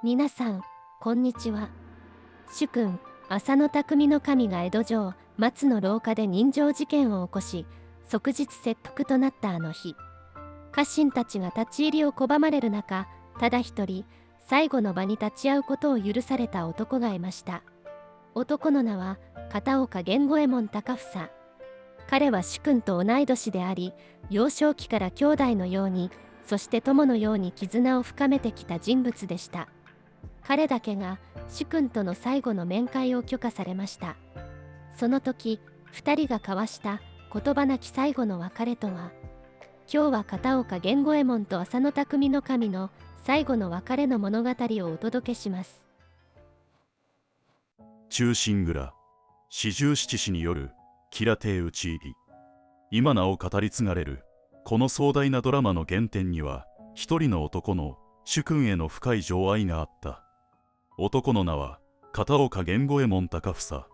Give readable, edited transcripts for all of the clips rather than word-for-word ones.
皆さん、こんにちは。主君、浅野匠の神が江戸城、松の廊下で人情事件を起こし、即日切腹となったあの日。家臣たちが立ち入りを拒まれる中、ただ一人、最後の場に立ち会うことを許された男がいました。男の名は、片岡源五右衛門高房。彼は主君と同い年であり、幼少期から兄弟のように、そして友のように絆を深めてきた人物でした。彼だけが主君との最後の面会を許可されました。その時、二人が交わした言葉なき最後の別れとは。今日は片岡源五右衛門と浅野匠の神の最後の別れの物語をお届けします。忠臣蔵四十七士による吉良邸討ち入り。今なお語り継がれるこの壮大なドラマの原点には、一人の男の主君への深い情愛があった。男の名は片岡源五右衛門高房。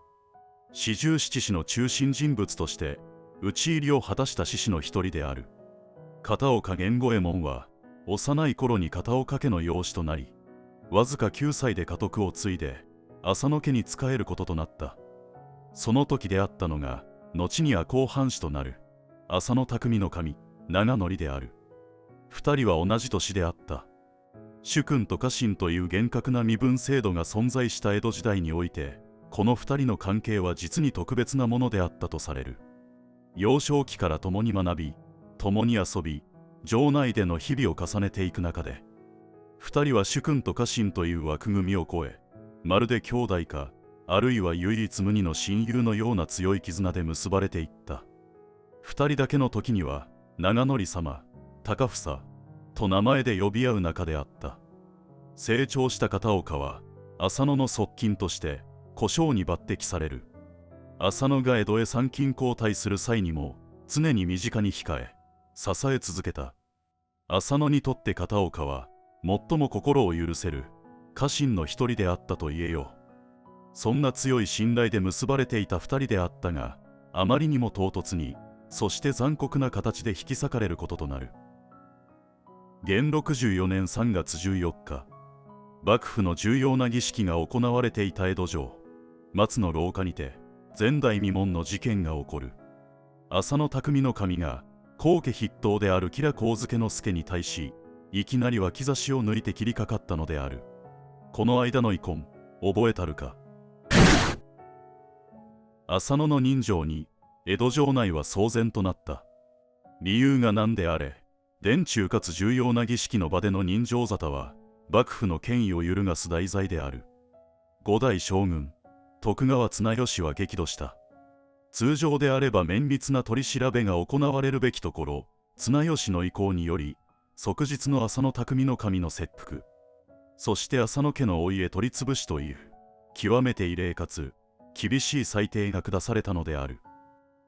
四十七士の中心人物として討ち入りを果たした志士の一人である。片岡源五右衛門は幼い頃に片岡家の養子となり、わずか9歳で家督を継いで浅野家に仕えることとなった。その時出会ったのが後に赤穂藩主となる浅野匠の神長則である。二人は同じ年であった。主君と家臣という厳格な身分制度が存在した江戸時代において、この二人の関係は実に特別なものであったとされる。幼少期から共に学び、共に遊び、城内での日々を重ねていく中で、二人は主君と家臣という枠組みを超え、まるで兄弟か、あるいは唯一無二の親友のような強い絆で結ばれていった。二人だけの時には、長則様、高房と名前で呼び合う仲であった。成長した片岡は浅野の側近として小姓に抜擢される。浅野が江戸へ参勤交代する際にも常に身近に控え支え続けた。浅野にとって片岡は最も心を許せる家臣の一人であったと言えよう。そんな強い信頼で結ばれていた二人であったが、あまりにも唐突に、そして残酷な形で引き裂かれることとなる。元64年3月14日、幕府の重要な儀式が行われていた江戸城松の廊下にて前代未聞の事件が起こる。浅野匠の神が高家筆頭である吉良上野介に対し、いきなり脇差しを抜いて切りかかったのである。この間の遺恨覚えたるか。浅野の人情に江戸城内は騒然となった。理由が何であれ、殿中かつ重要な儀式の場での人情沙汰は幕府の権威を揺るがす題材である。五代将軍徳川綱吉は激怒した。通常であれば綿密な取り調べが行われるべきところ、綱吉の意向により即日の浅野匠の神の切腹、そして浅野家のお家取り潰しという極めて異例かつ厳しい裁定が下されたのである。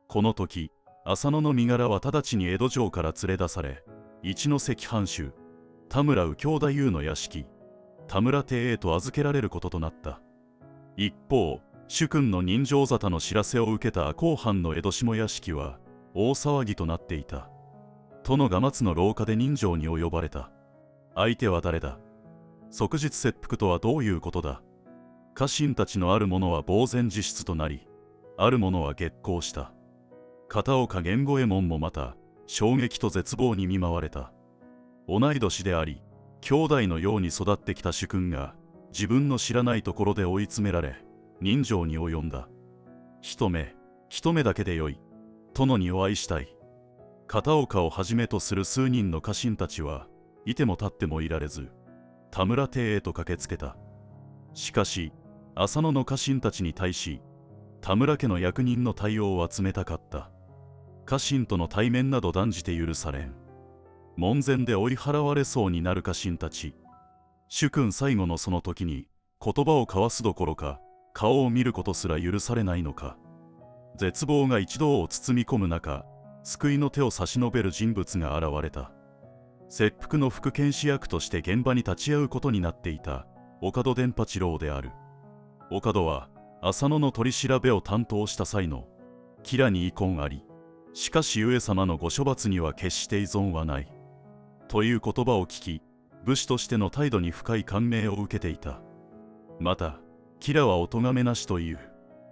この時、浅野の身柄は直ちに江戸城から連れ出され、一関藩主田村右京太夫の屋敷田村邸へと預けられることとなった。一方、主君の人情沙汰の知らせを受けた赤穂藩の江戸下屋敷は大騒ぎとなっていた。殿が松の廊下で人情に及ばれた。相手は誰だ。即日切腹とはどういうことだ。家臣たちのある者は呆然自失となり、ある者は激高した。片岡源五右衛門もまた衝撃と絶望に見舞われた。同い年であり兄弟のように育ってきた主君が自分の知らないところで追い詰められ人情に及んだ。一目だけでよい。殿にお会いしたい。片岡をはじめとする数人の家臣たちはいても立ってもいられず田村邸へと駆けつけた。しかし浅野の家臣たちに対し田村家の役人の対応は冷たかった。家臣との対面など断じて許されん。門前で追い払われそうになる家臣たち。主君最後のその時に言葉を交わすどころか顔を見ることすら許されないのか。絶望が一同を包み込む中、救いの手を差し伸べる人物が現れた。切腹の副検視役として現場に立ち会うことになっていた岡戸伝八郎である。岡戸は浅野の取り調べを担当した際の吉良に遺恨あり、しかし上様のご処罰には決して依存はないという言葉を聞き、武士としての態度に深い感銘を受けていた。また吉良はお咎めなしという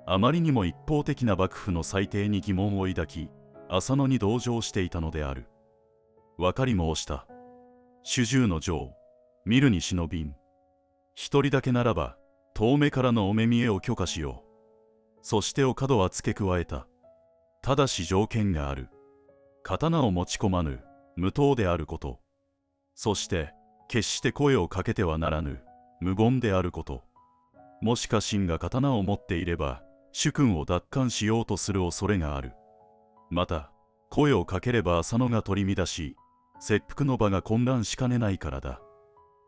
あまりにも一方的な幕府の裁定に疑問を抱き、浅野に同情していたのである。分かり申した。主従の城見るに忍びん。一人だけならば遠目からのお目見えを許可しよう。そしてお門は付け加えた。ただし条件がある。刀を持ち込まぬ無刀であること。そして決して声をかけてはならぬ無言であること。もし家臣が刀を持っていれば主君を奪還しようとする恐れがある。また声をかければ浅野が取り乱し切腹の場が混乱しかねないからだ。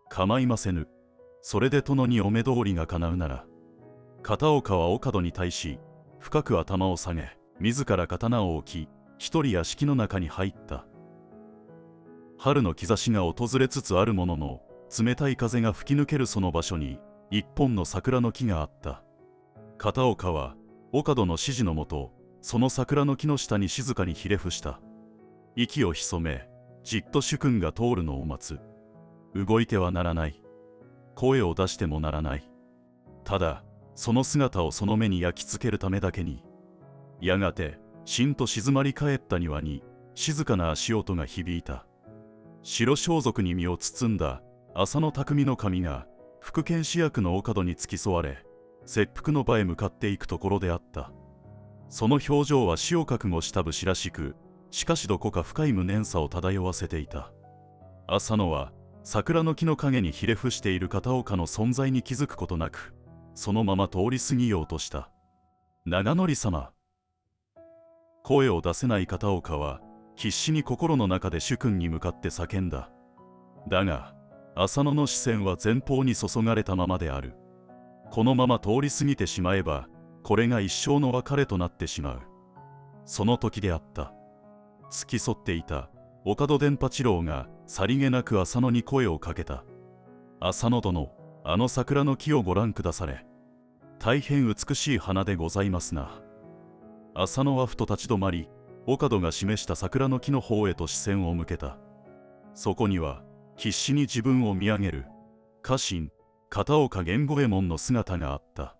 構いませぬ。それで殿にお目通りが叶うなら。片岡はお門に対し深く頭を下げ、自ら刀を置き一人屋敷の中に入った。春の兆しが訪れつつあるものの、冷たい風が吹き抜けるその場所に一本の桜の木があった。片岡はお門の指示のもと、その桜の木の下に静かにひれ伏した。息を潜め、じっと主君が通るのを待つ。動いてはならない。声を出してもならない。ただその姿をその目に焼き付けるためだけに。やがてしんと静まり返った庭に静かな足音が響いた。白装束に身を包んだ浅野匠の神が副剣士役のお門に付き添われ、切腹の場へ向かっていくところであった。その表情は死を覚悟した武士らしく、しかしどこか深い無念さを漂わせていた。浅野は桜の木の陰にひれ伏している片岡の存在に気づくことなく、そのまま通り過ぎようとした。長則様。声を出せない片岡は必死に心の中で主君に向かって叫んだ。だが浅野の視線は前方に注がれたままである。このまま通り過ぎてしまえば、これが一生の別れとなってしまう。その時であった。付き添っていたお門伝八郎がさりげなく浅野に声をかけた。浅野殿、あの桜の木をご覧くだされ。大変美しい花でございますな。浅野はふと立ち止まり、お門が示した桜の木の方へと視線を向けた。そこには必死に自分を見上げる家臣片岡源五右衛門の姿があった。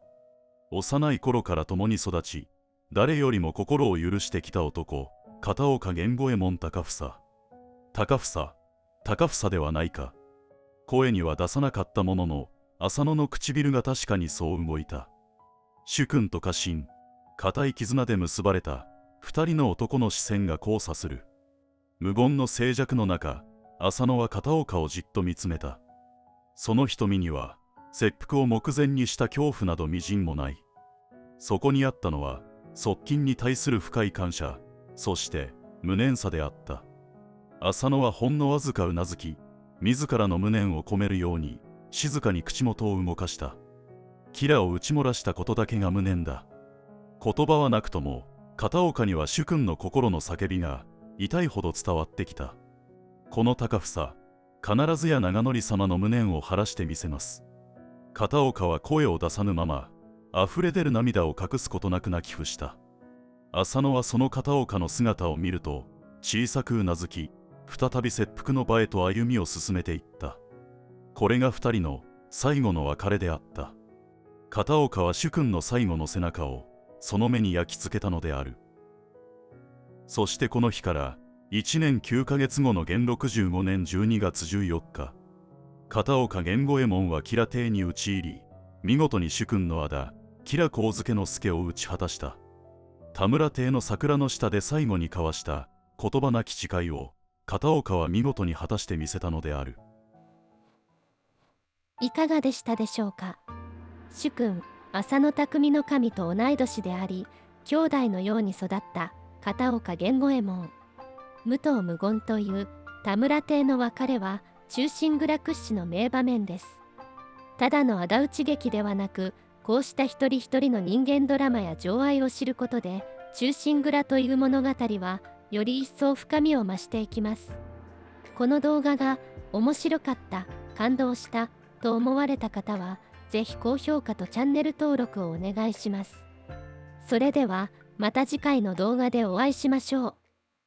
幼い頃から共に育ち、誰よりも心を許してきた男、片岡源五右衛門高房。高房ではないか。声には出さなかったものの、浅野の唇が確かにそう動いた。主君と家臣、固い絆で結ばれた二人の男の視線が交差する。無言の静寂の中、浅野は片岡をじっと見つめた。その瞳には切腹を目前にした恐怖などみじんもない。そこにあったのは側近に対する深い感謝、そして無念さであった。浅野はほんのわずかうなずき、自らの無念を込めるように静かに口元を動かした。吉良を打ち漏らしたことだけが無念だ。言葉はなくとも片岡には主君の心の叫びが痛いほど伝わってきた。この高房、必ずや長則様の無念を晴らしてみせます。片岡は声を出さぬまま、溢れ出る涙を隠すことなく泣き伏した。浅野はその片岡の姿を見ると小さくうなずき、再び切腹の場へと歩みを進めていった。これが二人の最後の別れであった。片岡は主君の最後の背中をその目に焼き付けたのである。そしてこの日から1年9ヶ月後の元65年12月14日、片岡源五右衛門は吉良邸に討ち入り、見事に主君の仇、吉良上野介を討ち果たした。田村邸の桜の下で最後に交わした言葉なき誓いを片岡は見事に果たしてみせたのである。いかがでしたでしょうか。主君浅野匠の神と同い年であり、兄弟のように育った片岡源五右衛門。武藤無言という田村邸の別れは忠臣蔵屈指の名場面です。ただの仇討ち劇ではなく、こうした一人一人の人間ドラマや情愛を知ることで、忠臣蔵という物語はより一層深みを増していきます。この動画が面白かった、感動したと思われた方は、ぜひ高評価とチャンネル登録をお願いします。それではまた次回の動画でお会いしましょう。